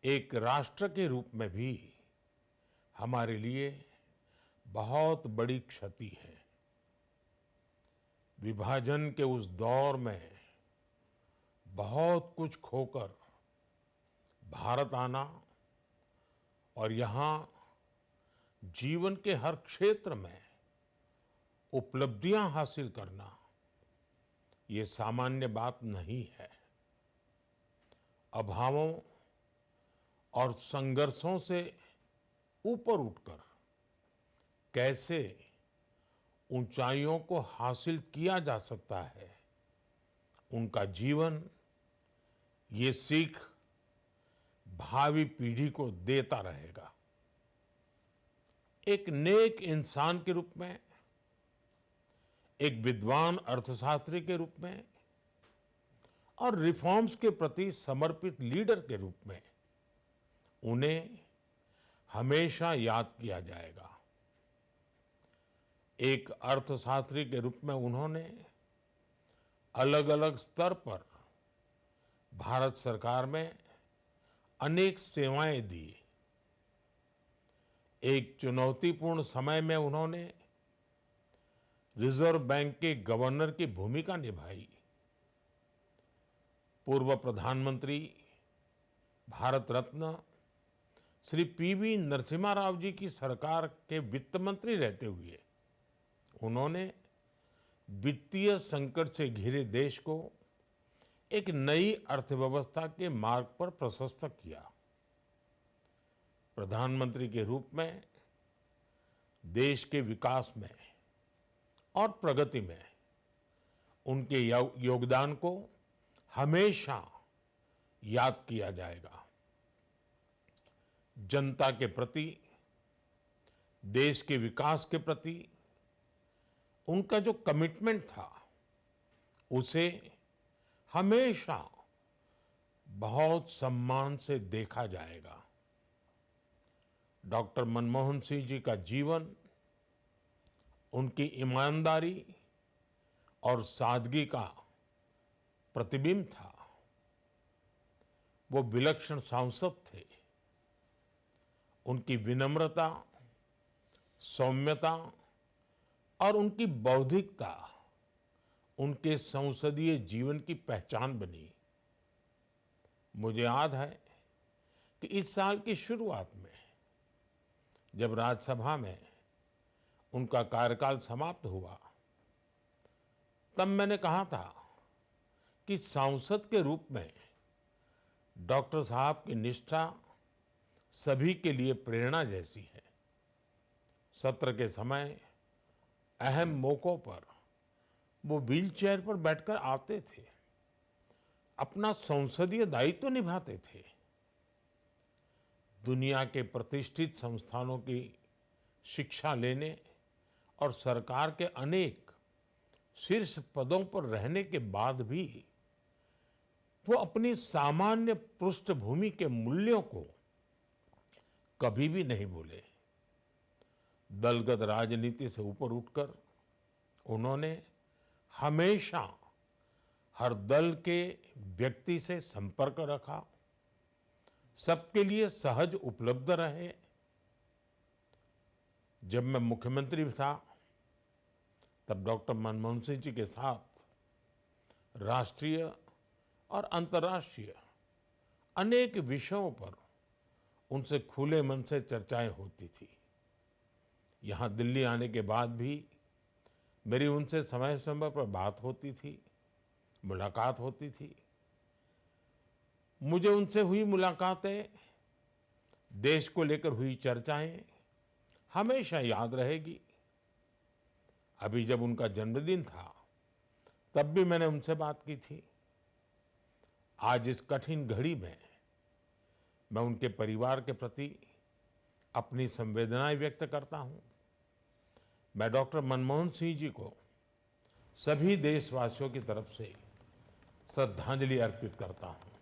एक राष्ट्र के रूप में भी हमारे लिए बहुत बड़ी क्षति है। विभाजन के उस दौर में बहुत कुछ खोकर भारत आना और यहाँ जीवन के हर क्षेत्र में उपलब्धियां हासिल करना, ये सामान्य बात नहीं है। अभावों और संघर्षों से ऊपर उठकर कैसे ऊंचाइयों को हासिल किया जा सकता है, उनका जीवन ये सीख भावी पीढ़ी को देता रहेगा। एक नेक इंसान के रूप में, एक विद्वान अर्थशास्त्री के रूप में और रिफॉर्म्स के प्रति समर्पित लीडर के रूप में उन्हें हमेशा याद किया जाएगा। एक अर्थशास्त्री के रूप में उन्होंने अलग-अलग स्तर पर भारत सरकार में अनेक सेवाएं दी। एक चुनौतीपूर्ण समय में उन्होंने रिजर्व बैंक के गवर्नर की भूमिका निभाई। पूर्व प्रधानमंत्री, भारत रत्न श्री पीवी नरसिम्हा राव जी की सरकार के वित्त मंत्री रहते हुए उन्होंने वित्तीय संकट से घिरे देश को एक नई अर्थव्यवस्था के मार्ग पर प्रशस्त किया। प्रधानमंत्री के रूप में देश के विकास में और प्रगति में उनके योगदान को हमेशा याद किया जाएगा। जनता के प्रति, देश के विकास के प्रति उनका जो कमिटमेंट था, उसे हमेशा बहुत सम्मान से देखा जाएगा। डॉक्टर मनमोहन सिंह जी का जीवन उनकी ईमानदारी और सादगी का प्रतिबिंब था। वो विलक्षण सांसद थे। उनकी विनम्रता, सौम्यता और उनकी बौद्धिकता उनके संसदीय जीवन की पहचान बनी। मुझे याद है कि इस साल की शुरुआत में जब राज्यसभा में उनका कार्यकाल समाप्त हुआ, तब मैंने कहा था कि सांसद के रूप में डॉक्टर साहब की निष्ठा सभी के लिए प्रेरणा जैसी है। सत्र के समय अहम मौकों पर वो व्हीलचेयर पर बैठकर आते थे, अपना संसदीय दायित्व निभाते थे। दुनिया के प्रतिष्ठित संस्थानों की शिक्षा लेने और सरकार के अनेक शीर्ष पदों पर रहने के बाद भी वो अपनी सामान्य पृष्ठभूमि के मूल्यों को कभी भी नहीं भूले। दलगत राजनीति से ऊपर उठकर उन्होंने हमेशा हर दल के व्यक्ति से संपर्क रखा, सबके लिए सहज उपलब्ध रहे। जब मैं मुख्यमंत्री था, तब डॉक्टर मनमोहन सिंह जी के साथ राष्ट्रीय और अंतर्राष्ट्रीय अनेक विषयों पर उनसे खुले मन से चर्चाएं होती थी। यहाँ दिल्ली आने के बाद भी मेरी उनसे समय समय पर बात होती थी, मुलाकात होती थी। मुझे उनसे हुई मुलाकातें, देश को लेकर हुई चर्चाएं हमेशा याद रहेगी। अभी जब उनका जन्मदिन था, तब भी मैंने उनसे बात की थी। आज इस कठिन घड़ी में मैं उनके परिवार के प्रति अपनी संवेदनाएं व्यक्त करता हूं। मैं डॉक्टर मनमोहन सिंह जी को सभी देशवासियों की तरफ से श्रद्धांजलि अर्पित करता हूं।